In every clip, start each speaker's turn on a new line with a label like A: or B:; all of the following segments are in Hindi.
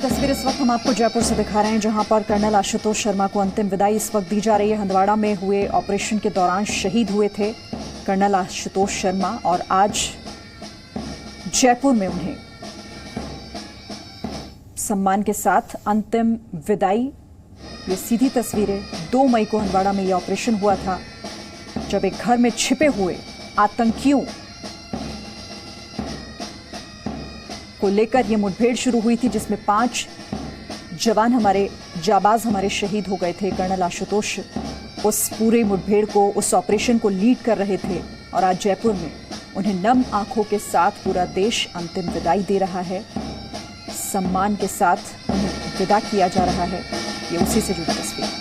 A: तस्वीर इस वक्त हम आपको जयपुर से दिखा रहे हैं, जहां पर कर्नल आशुतोष शर्मा को अंतिम विदाई इस वक्त दी जा रही है। हंदवाड़ा में हुए ऑपरेशन के दौरान शहीद हुए थे कर्नल आशुतोष शर्मा और आज जयपुर में उन्हें सम्मान के साथ अंतिम विदाई। ये सीधी तस्वीरें 2 मई को हंदवाड़ा में यह ऑपरेशन हुआ था, जब एक घर में छिपे हुए आतंकियों को लेकर यह मुठभेड़ शुरू हुई थी, जिसमें 5 जवान हमारे शहीद हो गए थे। कर्नल आशुतोष उस पूरे मुठभेड़ को, उस ऑपरेशन को लीड कर रहे थे और आज जयपुर में उन्हें नम आंखों के साथ पूरा देश अंतिम विदाई दे रहा है। सम्मान के साथ उन्हें विदा किया जा रहा है। ये उसी से जुड़ी तस्वीर।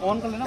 B: ऑन कर लेना।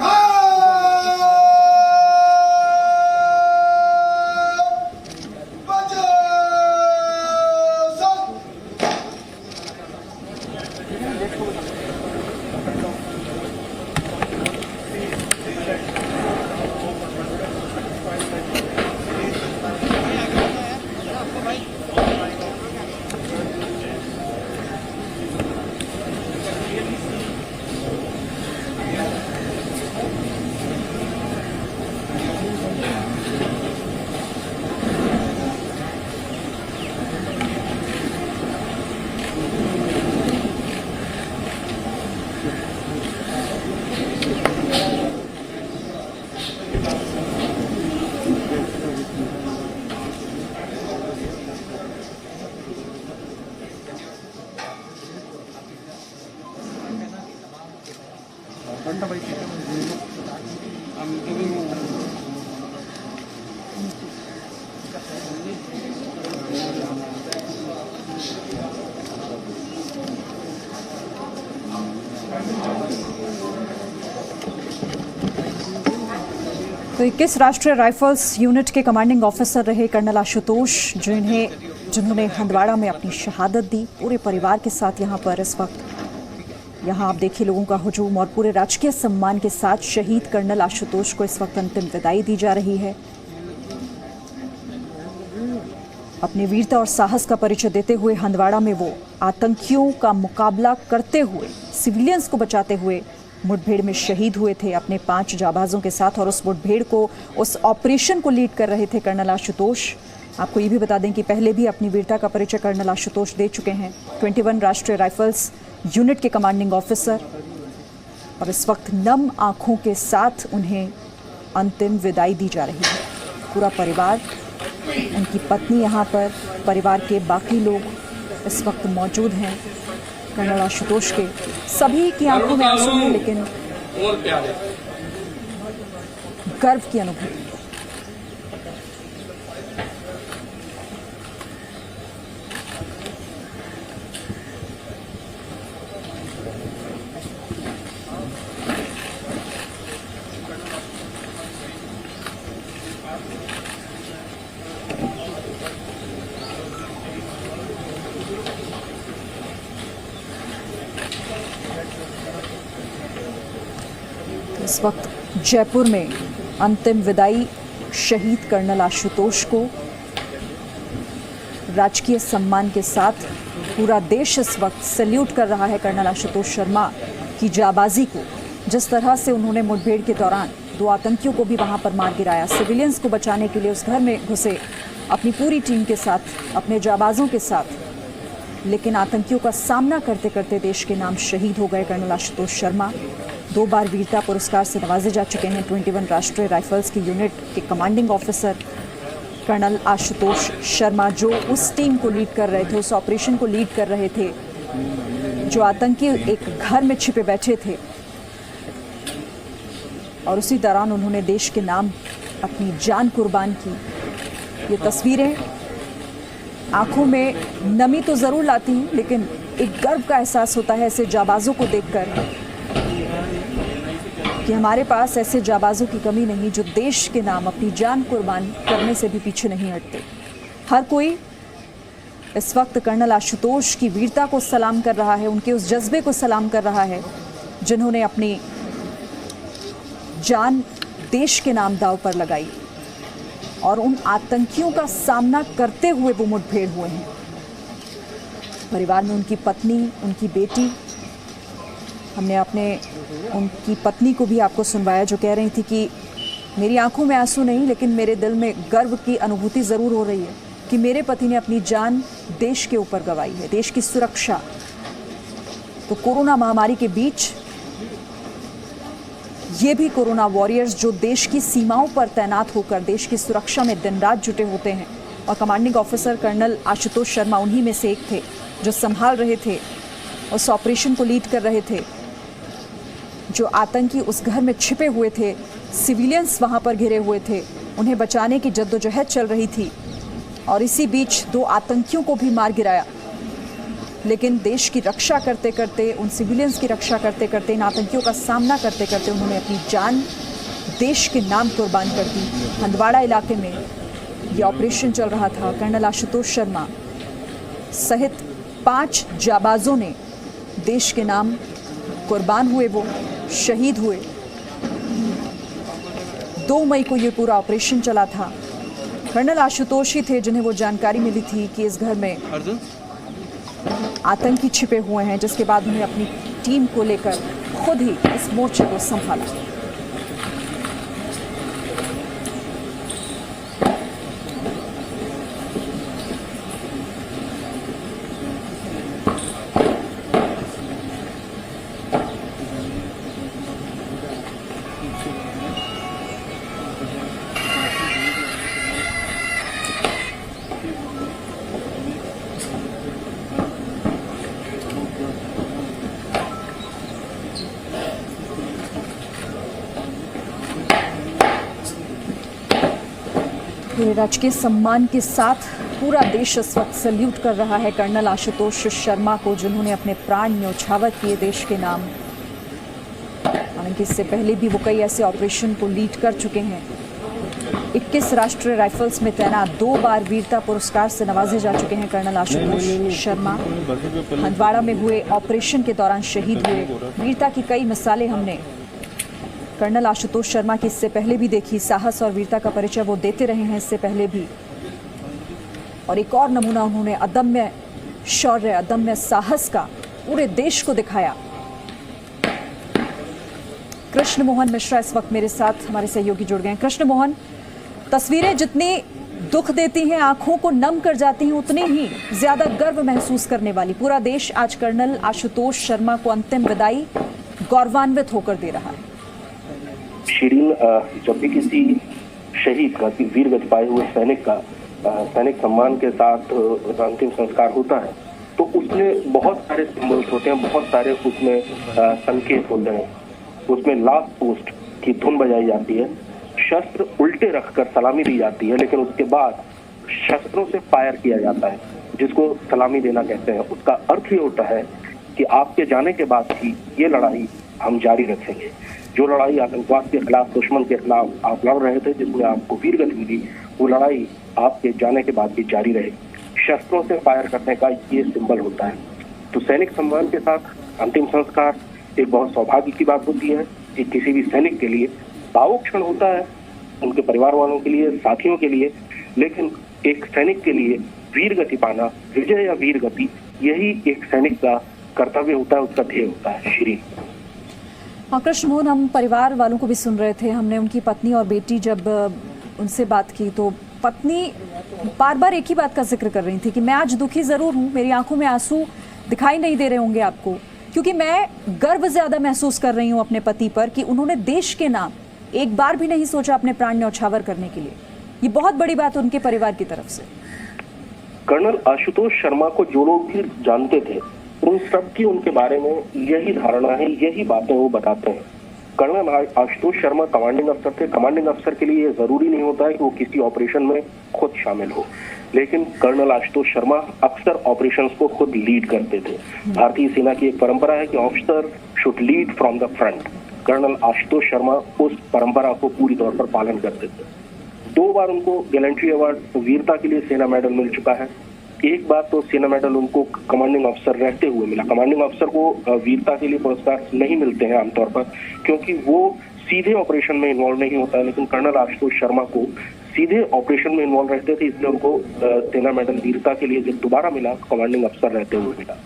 A: तो 21 राष्ट्रीय राइफल्स यूनिट के कमांडिंग ऑफिसर रहे कर्नल आशुतोष, जिन्होंने हंदवाड़ा में अपनी शहादत दी। पूरे परिवार के साथ यहाँ पर इस वक्त आप देखिए लोगों का हुजूम और पूरे राजकीय सम्मान के साथ शहीद कर्नल आशुतोष को इस वक्त अंतिम विदाई दी जा रही है। अपनी वीरता और साहस का परिचय देते हुए हंदवाड़ा में वो आतंकियों का मुकाबला करते हुए, सिविलियंस को बचाते हुए मुठभेड़ में शहीद हुए थे अपने 5 जाबाजों के साथ। और उस मुठभेड़ को, उस ऑपरेशन को लीड कर रहे थे कर्नल आशुतोष। आपको ये भी बता दें कि पहले भी अपनी वीरता का परिचय कर्नल आशुतोष दे चुके हैं। 21 राष्ट्रीय राइफल्स यूनिट के कमांडिंग ऑफिसर, और इस वक्त नम आंखों के साथ उन्हें अंतिम विदाई दी जा रही है। पूरा परिवार, उनकी पत्नी यहाँ पर, परिवार के बाकी लोग इस वक्त मौजूद हैं। कर्नल आशुतोष के सभी की आंखों में आंसू हैं, लेकिन गर्व की अनुभूति। इस वक्त जयपुर में अंतिम विदाई शहीद कर्नल आशुतोष को राजकीय सम्मान के साथ पूरा देश इस वक्त सैल्यूट कर रहा है। कर्नल आशुतोष शर्मा की जाबाजी को, जिस तरह से उन्होंने मुठभेड़ के दौरान 2 आतंकियों को भी वहां पर मार गिराया, सिविलियंस को बचाने के लिए उस घर में घुसे अपनी पूरी टीम के साथ, अपने जाबाजों के साथ, लेकिन आतंकियों का सामना करते करते देश के नाम शहीद हो गए कर्नल आशुतोष शर्मा। 2 बार वीरता पुरस्कार से नवाजे जा चुके हैं। 21 राष्ट्रीय राइफल्स की यूनिट के commanding officer colonel Ashutosh Sharma, जो उस टीम को लीड कर रहे थे, उस ऑपरेशन को लीड कर रहे थे, जो आतंकी एक घर में छिपे बैठे थे, और उसी दौरान उन्होंने देश के नाम अपनी जान कुर्बान की। ये तस्वीरें आंखों में नमी तो जरूर लाती हैं, लेकिन एक गर्व का एहसास होता है ऐसे जाबाजों को देखकर कि हमारे पास ऐसे जाबाजों की कमी नहीं जो देश के नाम अपनी जान कुर्बान करने से भी पीछे नहीं हटते। हर कोई इस वक्त कर्नल आशुतोष की वीरता को सलाम कर रहा है, उनके उस जज्बे को सलाम कर रहा है जिन्होंने अपनी जान देश के नाम दांव पर लगाई, और उन आतंकियों का सामना करते हुए वो मुठभेड़ हुए हैं। परिवार में उनकी पत्नी, उनकी बेटी, हमने उनकी पत्नी को भी आपको सुनवाया, जो कह रही थी कि मेरी आंखों में आंसू नहीं, लेकिन मेरे दिल में गर्व की अनुभूति ज़रूर हो रही है कि मेरे पति ने अपनी जान देश के ऊपर गंवाई है, देश की सुरक्षा। तो कोरोना महामारी के बीच ये भी कोरोना वॉरियर्स जो देश की सीमाओं पर तैनात होकर देश की सुरक्षा में दिन रात जुटे होते हैं, और commanding officer colonel Ashutosh Sharma उन्हीं में से एक थे जो संभाल रहे थे, उस ऑपरेशन को लीड कर रहे थे, जो आतंकी उस घर में छिपे हुए थे, सिविलियंस वहां पर घिरे हुए थे, उन्हें बचाने की जद्दोजहद चल रही थी, और इसी बीच 2 आतंकियों को भी मार गिराया। लेकिन देश की रक्षा करते करते, उन सिविलियंस की रक्षा करते करते, इन आतंकियों का सामना करते करते उन्होंने अपनी जान देश के नाम कुर्बान कर दी। हंदवाड़ा इलाके में ये ऑपरेशन चल रहा था। कर्नल आशुतोष शर्मा सहित 5 जाबाजों ने देश के नाम कुर्बान हुए, वो शहीद हुए। 2 मई को ये पूरा ऑपरेशन चला था। कर्नल आशुतोष ही थे जिन्हें वो जानकारी मिली थी कि इस घर में आतंकी छिपे हुए हैं, जिसके बाद उन्हें अपनी टीम को लेकर खुद ही इस मोर्चे को संभाला। पूरे राजकीय सम्मान के साथ पूरा देश इस वक्त सल्यूट कर रहा है कर्नल आशुतोष शर्मा को, जिन्होंने अपने प्राण न्यौछावर किए देश के नाम। हालांकि इससे पहले भी वो कई ऐसे ऑपरेशन को लीड कर चुके हैं। 21 राष्ट्रीय राइफल्स में तैनात 2 बार वीरता पुरस्कार से नवाजे जा चुके हैं कर्नल आशुतोष शर्मा। हंदवाड़ा में हुए ऑपरेशन के दौरान शहीद हुए। वीरता की कई मिसालें हमने कर्नल आशुतोष शर्मा की इससे पहले भी देखी। साहस और वीरता का परिचय वो देते रहे हैं इससे पहले भी, और एक और नमूना उन्होंने अदम्य शौर्य, अदम्य साहस का पूरे देश को दिखाया। कृष्ण मोहन मिश्रा इस वक्त मेरे साथ, हमारे सहयोगी जुड़ गए हैं। कृष्ण मोहन, तस्वीरें जितनी दुख देती हैं, आंखों को नम कर जाती हैं, उतनी ही ज्यादा गर्व महसूस करने वाली। पूरा देश आज कर्नल आशुतोष शर्मा को अंतिम विदाई गौरवान्वित होकर दे रहा है।
C: शिरीन, जब भी किसी शहीद का, वीर गति पाए हुए सैनिक का सैनिक सम्मान के साथ अंतिम संस्कार होता है तो उसमें बहुत सारे सिंबल्स होते हैं, बहुत सारे उसमें संकेत होते हैं। उसमें लास्ट पोस्ट की धुन बजाई जाती है, शस्त्र उल्टे रखकर सलामी दी जाती है, लेकिन उसके बाद शस्त्रों से फायर किया जाता है, जिसको सलामी देना कहते हैं। उसका अर्थ ये होता है कि आपके जाने के बाद भी ये लड़ाई हम जारी रखेंगे। जो लड़ाई आतंकवाद के खिलाफ, दुश्मन के खिलाफ आप लड़ रहे थे, जिसमें आपको वीरगति मिली, वो लड़ाई आपके जाने के बाद भी जारी रहेगी। शस्त्रों से फायर करने का ये सिंबल होता है। तो सैनिक सम्मान के साथ अंतिम संस्कार एक बहुत सौभाग्य की बात होती है कि किसी भी सैनिक के लिए भावुक क्षण होता है, उनके परिवार वालों के लिए, साथियों के लिए, लेकिन एक सैनिक के लिए वीर गति पाना, विजय या वीर गति, यही एक सैनिक का कर्तव्य होता है, उसका ध्येय होता है। श्री
A: कृष्ण मोहन, हम परिवार वालों को भी सुन रहे थे, हमने उनकी पत्नी और बेटी जब उनसे बात की तो पत्नी बार बार एक ही बात का जिक्र कर रही थी कि मैं आज दुखी जरूर हूँ, मेरी आंखों में आंसू दिखाई नहीं दे रहे होंगे आपको, क्योंकि मैं गर्व ज्यादा महसूस कर रही हूँ अपने पति पर कि उन्होंने देश के नाम एक बार भी नहीं सोचा अपने प्राण न्यौछावर करने के लिए। ये बहुत बड़ी बात उनके परिवार की तरफ से।
C: कर्नल आशुतोष शर्मा को जो लोग भी जानते थे, उन सब की उनके बारे में यही धारणा है, यही बातें वो बताते हैं। कर्नल आशुतोष शर्मा कमांडिंग अफसर थे। कमांडिंग अफसर के लिए जरूरी नहीं होता है कि वो किसी ऑपरेशन में खुद शामिल हो, लेकिन कर्नल आशुतोष शर्मा अक्सर ऑपरेशंस को खुद लीड करते थे। भारतीय सेना की एक परंपरा है कि officer should lead from the front. Colonel Ashutosh Sharma उस परंपरा को पूरी तौर पर पालन करते थे। 2 बार उनको गैलेंट्री अवार्ड वीरता के लिए सेना मेडल मिल चुका है। एक बार तो सेना मेडल उनको कमांडिंग अफसर रहते हुए मिला। कमांडिंग अफसर को वीरता के लिए पुरस्कार नहीं मिलते हैं आमतौर पर, क्योंकि वो सीधे ऑपरेशन में इन्वॉल्व नहीं होता है, लेकिन कर्नल आशुतोष शर्मा को सीधे ऑपरेशन में इन्वॉल्व रहते थे, इसलिए उनको सेना मेडल वीरता के लिए जब दोबारा मिला, कमांडिंग अफसर रहते हुए मिला।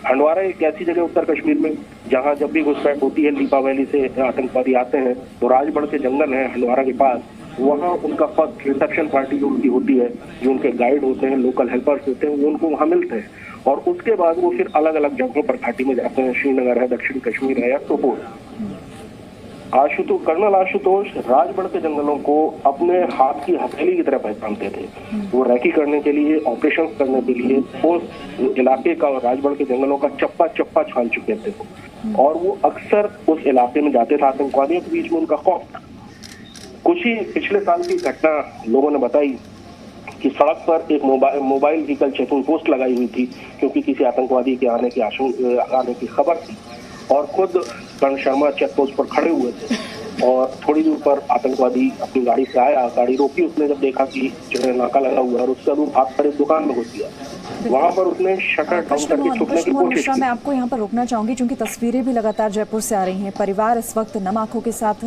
C: हंडवारा एक ऐसी जगह उत्तर कश्मीर में जहां जब भी घुसपैठ होती है, लीपा वैली से आतंकवादी आते हैं, तो राजबढ़ के जंगल है हंडवारा के पास, वहाँ उनका फर्स्ट रिसेप्शन पार्टी जो उनकी होती है, जो उनके गाइड होते हैं, लोकल हेल्पर्स होते हैं, वो उनको वहाँ मिलते हैं और उसके बाद वो फिर अलग अलग जगहों पर घाटी में जाते हैं। श्रीनगर है, दक्षिण कश्मीर है या सोपोर। कर्नल आशुतोष राजबढ़ के जंगलों को अपने हाथ की हथेली की तरह पहचानते थे। वो रैकी करने के लिए, ऑपरेशन करने के लिए उस इलाके का और राजबढ़ के जंगलों का चप्पा चप्पा छान चुके थे और वो अक्सर उस इलाके में जाते थे। आतंकवादियों के बीच में उनका खौफ था। कुछ ही पिछले साल की घटना लोगों ने बताई कि सड़क पर एक मोबाइल व्हीकल चेकिंग पोस्ट लगाई हुई थी, क्योंकि किसी आतंकवादी के आने की खबर थी और खुद कर्नल शर्मा चेक पोस्ट पर खड़े हुए थे और थोड़ी दूर पर आतंकवादी अपनी गाड़ी से आया, गाड़ी रोकी, उसने जब देखा कि जगह नाका लगा हुआ है और उसके बाद भाग कर एक दुकान में घुस गया। वहां पर उसने शटर डाउन करके छुपने की कोशिश की।
A: मैं आपको यहाँ पर रोकना चाहूंगी क्योंकि तस्वीरें भी लगातार जयपुर से आ रही हैं। परिवार इस वक्त नम आंखों के साथ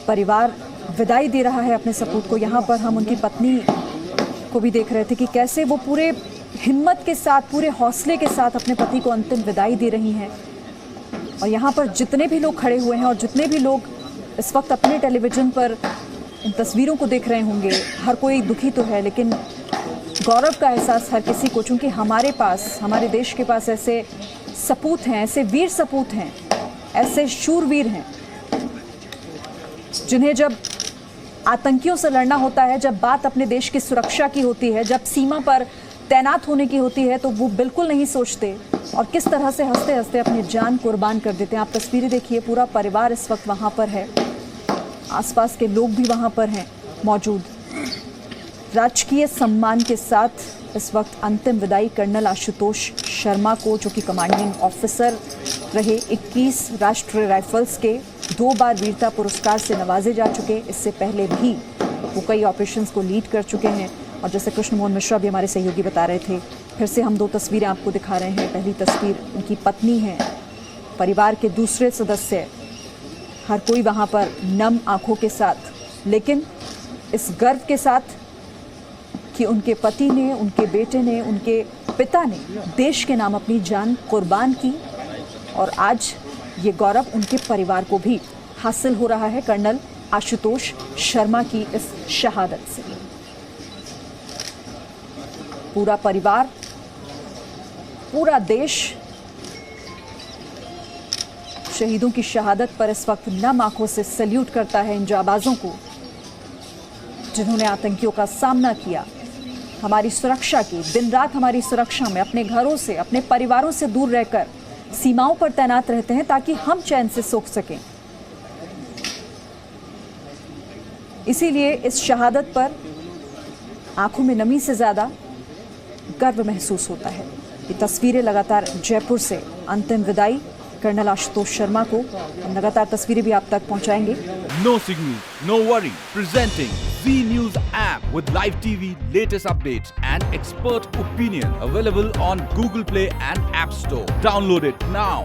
A: परिवार विदाई दे रहा है अपने सपूत को। यहाँ पर हम उनकी पत्नी को भी देख रहे थे कि कैसे वो पूरे हिम्मत के साथ, पूरे हौसले के साथ अपने पति को अंतिम विदाई दे रही हैं। और यहाँ पर जितने भी लोग खड़े हुए हैं और जितने भी लोग इस वक्त अपने टेलीविज़न पर इन तस्वीरों को देख रहे होंगे, हर कोई दुखी तो है, लेकिन गौरव का एहसास हर किसी को, चूँकि हमारे पास, हमारे देश के पास ऐसे सपूत हैं, ऐसे वीर सपूत हैं, ऐसे शूरवीर हैं जिन्हें जब आतंकियों से लड़ना होता है, जब बात अपने देश की सुरक्षा की होती है, जब सीमा पर तैनात होने की होती है, तो वो बिल्कुल नहीं सोचते और किस तरह से हंसते हंसते अपनी जान कुर्बान कर देते हैं। आप तस्वीरें देखिए, पूरा परिवार इस वक्त वहाँ पर है, आसपास के लोग भी वहाँ पर हैं मौजूद। राजकीय सम्मान के साथ इस वक्त अंतिम विदाई कर्नल आशुतोष शर्मा को, जो कि कमांडिंग ऑफिसर रहे, 21 राष्ट्रीय राइफल्स के 2 बार वीरता पुरस्कार से नवाजे जा चुके। इससे पहले भी वो कई ऑपरेशंस को लीड कर चुके हैं। और जैसे कृष्ण मोहन मिश्रा भी हमारे सहयोगी बता रहे थे, फिर से हम 2 तस्वीरें आपको दिखा रहे हैं। पहली तस्वीर उनकी पत्नी है, परिवार के दूसरे सदस्य, हर कोई वहाँ पर नम आंखों के साथ, लेकिन इस गर्व के साथ कि उनके पति ने, उनके बेटे ने, उनके पिता ने देश के नाम अपनी जान कुर्बान की और आज ये गौरव उनके परिवार को भी हासिल हो रहा है कर्नल आशुतोष शर्मा की इस शहादत से। पूरा परिवार, पूरा देश शहीदों की शहादत पर इस वक्त नम आंखों से सल्यूट करता है इन जाबाजों को, जिन्होंने आतंकियों का सामना किया, हमारी सुरक्षा की, दिन रात हमारी सुरक्षा में अपने घरों से, अपने परिवारों से दूर रहकर सीमाओं पर तैनात रहते हैं ताकि हम चैन से सो सकें। इसीलिए इस शहादत पर आंखों में नमी से ज्यादा गर्व महसूस होता है। ये तस्वीरें लगातार जयपुर से अंतिम विदाई कर्नल आशुतोष शर्मा को, हम लगातार तस्वीरें भी आप तक पहुंचाएंगे।
D: No signal, no worry. Presenting Z News app with live TV, latest updates and expert opinion. Available on Google Play and App Store. Download it now.